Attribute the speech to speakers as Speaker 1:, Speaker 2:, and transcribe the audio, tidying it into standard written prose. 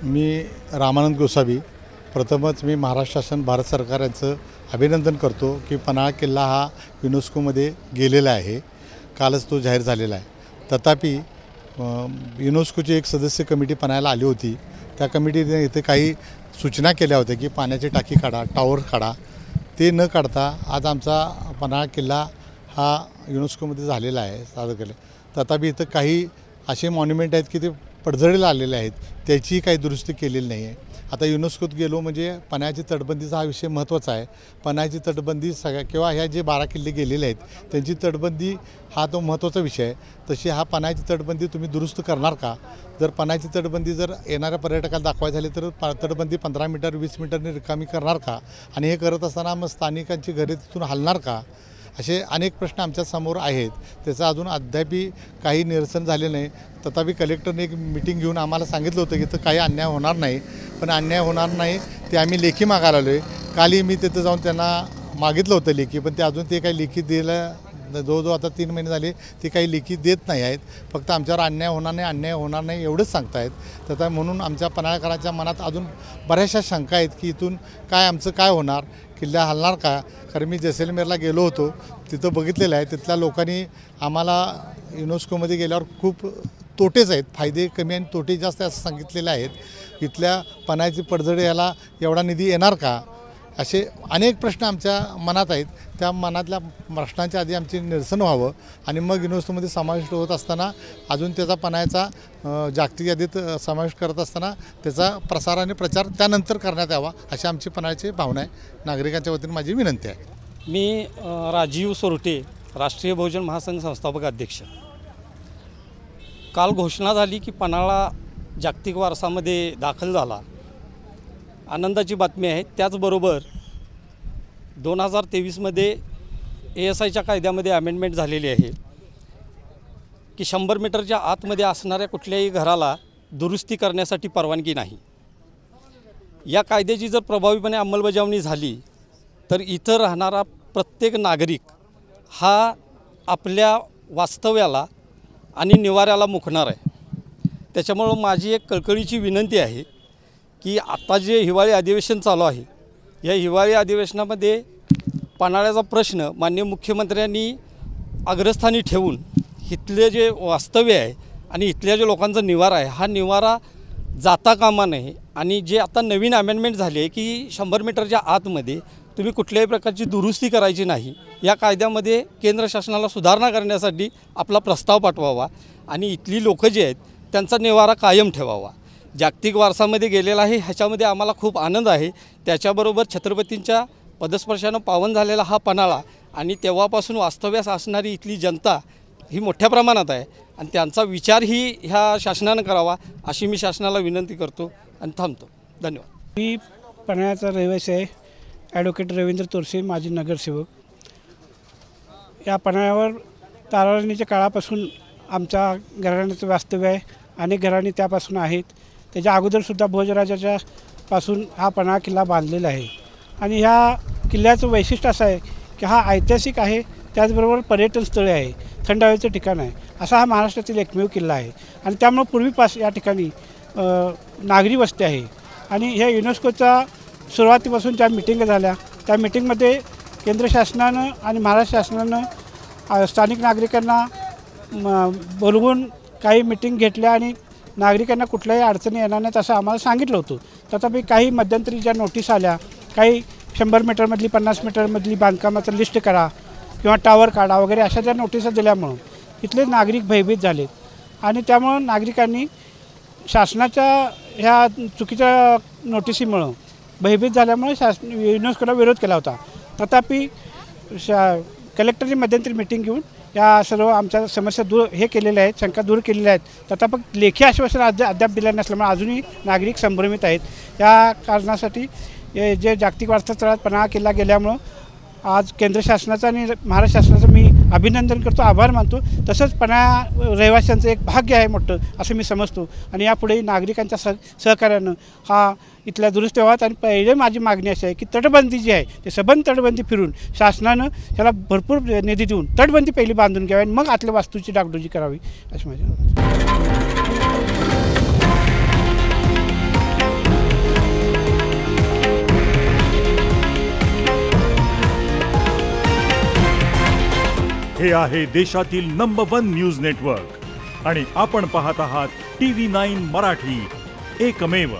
Speaker 1: मी रामानंद गोसावी प्रथमच मी महाराष्ट्र शासन भारत सरकार यांचं अभिनंदन करतो की पन्हाळा किल्ला हा युनेस्कोमध्ये गेलेला आहे। कालच तो जाहीर झालेला आहे। तथापि युनेस्कोची एक सदस्य कमिटी पन्हाळ्याला आली होती। त्या कमिटीने इथे काही सूचना केल्या होत्या की पाण्याची टाकी काढा, टॉवर काढा। ते न काढता आज आमचा पन्हाळा किल्ला हा युनेस्कोमध्ये झालेला आहे, सादर केला। तथापि इथं काही असे मॉन्युमेंट आहेत की ते पडझडीला आलेले आहेत, त्याची काही दुरुस्ती केलेली नाही आहे। आता युनेस्कोत गेलो म्हणजे पन्हाळ्याची तटबंदीचा हा विषय महत्त्वाचा आहे। पन्हाळ्याची तटबंदी सगळ्या किंवा ह्या जे 12 किल्ले गेलेले आहेत त्यांची तटबंदी हा तो महत्त्वाचा विषय आहे। तशी हा पन्हाळ्याची तटबंदी तुम्ही दुरुस्त करणार का? जर पन्हाळ्याची तटबंदी जर येणाऱ्या पर्यटकाला दाखवायची झाली तर तटबंदी 15 मीटर 20 मीटरने रिकामी करणार का? आणि हे करत असताना मग स्थानिकांची घरे तिथून हलणार का? असे अनेक प्रश्न आमच्यासमोर आहेत। त्याचं अजून अद्यापही काही निरसन झाले नाही। तथापि कलेक्टरने एक मीटिंग घेऊन आम्हाला सांगितलं होतं की इथं काही अन्याय होणार नाही, पण अन्याय होणार नाही ते आम्ही लेखी मागायला आलो आहे। कालही मी तिथं जाऊन त्यांना मागितलं होतं लेखी, पण ते अजून ते काही लेखी दिलं जवळजवळ आता 3 महिने झाले ते काही लेखी देत नाही आहेत। फक्त आमच्यावर अन्याय होणार नाही एवढंच सांगतायत। तर म्हणून आमच्या पन्हाळकरांच्या मनात अजून बऱ्याचशा शंका आहेत की इथून काय आमचं काय होणार, किल्ला हलणार का? कारण मी जैसलमेरला गेलो होतो, तिथं बघितलेलं आहे। तिथल्या लोकांनी आम्हाला युनेस्कोमध्ये गेल्यावर खूप तोटेच आहेत, फायदे कमी आणि तोटे जास्त असं सांगितलेले आहेत। इथल्या पन्हाळ्याची पडझड याला एवढा निधी येणार का? असे अनेक प्रश्न आमच्या मनात आहेत। त्या मनातल्या प्रश्नांच्या आधी आमचे निरसन व्हावं आणि मग युनेस्कोमध्ये समाविष्ट होत असताना अजून त्याचा पन्हाळ्याचा जागतिक यादीत समावेश करत असताना त्याचा प्रसार आणि प्रचार त्यानंतर करण्यात यावा अशी आमची पन्हाळ्याची भावना आहे। नागरिकांच्या वतीने माझी विनंती आहे।
Speaker 2: मी राजीव सोरटे, राष्ट्रीय बहुजन महासंघ संस्थापक अध्यक्ष। काल घोषणा झाली की पन्हाळा जागतिक वारसामध्ये दाखल झाला, आनंदाची बातमी आहे। त्याचबरोबर 2023मध्ये ASIच्या कायद्यामध्ये अमेंडमेंट झालेली आहे की 100 मीटरच्या आतमध्ये असणाऱ्या कुठल्याही घराला दुरुस्ती करण्यासाठी परवानगी नाही। या कायद्याची जर प्रभावीपणे अंमलबजावणी झाली तर इथं राहणारा प्रत्येक नागरिक हा आपल्या वास्तव्याला आणि निवाऱ्याला मुकणार आहे। त्याच्यामुळं माझी एक कळकळीची विनंती आहे की आता जे हिवाळी अधिवेशन चालू आहे, या हिवाळी अधिवेशनामध्ये पन्हाळ्याचा प्रश्न माननीय मुख्यमंत्र्यांनी अग्रस्थानी ठेवून इथले जे वास्तव्य आहे आणि इथल्या जे लोकांचा निवारा आहे हा निवारा जाता कामा नये। आणि जे आता नवीन अमेंडमेंट झाली आहे की 100 मीटरच्या आतमध्ये तुम्ही कुठल्याही प्रकारची दुरुस्ती करायची नाही, या कायद्यामध्ये केंद्र शासनाला सुधारणा करण्यासाठी आपला प्रस्ताव पाठवावा आणि इथली लोकं जे आहेत त्यांचा निवारा कायम ठेवावा। जागतिक वारसामध्ये गेलेला आहे, ह्याच्यामध्ये आम्हाला खूप आनंद आहे। त्याच्याबरोबर छत्रपतींच्या पदस्पर्शानं पावन झालेला हा पन्हाळा आणि तेव्हापासून वास्तव्यास असणारी इथली जनता ही मोठ्या प्रमाणात आहे आणि त्यांचा विचारही ह्या शासनानं करावा अशी मी शासनाला विनंती करतो आणि थांबतो। धन्यवाद।
Speaker 3: मी पन्हाळ्याचा रहिवासी आहे, ॲडव्होकेट रवींद्र तोरसे, माजी नगरसेवक। या पन्हाळ्यावर ताराळणीच्या काळापासून आमच्या घराण्याचं वास्तव्य आहे, अनेक घराणी त्यापासून आहेत। त्याच्या अगोदरसुद्धा भोजराजाच्या पासून हा पन्हाळा किल्ला बांधलेला आहे आणि ह्या किल्ल्याचं वैशिष्ट्य असं आहे की हा ऐतिहासिक आहे, त्याचबरोबर पर्यटन स्थळ आहे, थंड हवेचं ठिकाण आहे। असा हा महाराष्ट्रातील एकमेव किल्ला आहे आणि त्यामुळे पूर्वीपासून या ठिकाणी नागरी वस्ती आहे। आणि ह्या युनेस्कोच्या सुरुवातीपासून ज्या मिटिंग झाल्या त्या मिटिंगमध्ये केंद्र शासनानं आणि महाराष्ट्र शासनानं स्थानिक नागरिकांना बोलवून काही मिटिंग घेतल्या आणि नागरिकांना कुठल्याही अडचणी येणार नाहीत असं आम्हाला सांगितलं होतं। तथापि काही मध्यंतरी ज्या नोटीस आल्या, काही 100 मीटरमधली 50 मीटरमधली बांधकामाचं लिस्ट करा किंवा टावर काढा वगैरे अशा ज्या नोटिसा दिल्यामुळं इथले नागरिक भयभीत झालेत आणि त्यामुळं नागरिकांनी शासनाच्या ह्या चुकीच्या नोटिसीमुळं भयभीत झाल्यामुळे युनेस्कोला विरोध केला होता। तथापि कलेक्टरने मध्यंतरी मिटिंग घेऊन या सर्व आमच्या समस्या हे केलेल्या आहेत, शंका दूर केलेल्या आहेत। तथापि लेखी आश्वासन अद्याप दिलं नसल्यामुळे अजूनही नागरिक संभ्रमित आहेत। या कारणासाठी जे जागतिक वारसा स्थळात पन्हाळा किल्ला गेल्यामुळं आज केंद्र शासनाचं आणि महाराष्ट्र शासनाचं मी अभिनंदन करतो, आभार मानतो। तसंच पन्हाळा रहिवाशांचं एक भाग्य आहे मोठं असं मी समजतो आणि यापुढेही नागरिकांच्या सहकार्यानं हा इथल्या दुरुस्ती व्हाव्यात। आणि पहिले माझी मागणी अशी आहे की तटबंदी जी आहे ते सबंध तटबंदी फिरून शासनानं त्याला भरपूर निधी देऊन तटबंदी पहिली बांधून घ्यावी आणि मग आतल्या वास्तूची डागडुजी करावी अशी माझी
Speaker 4: हे आहे देशातील नंबर 1 न्यूज नेटवर्क आणि आपण पाहत आहात TV9 मराठी, एकमेव.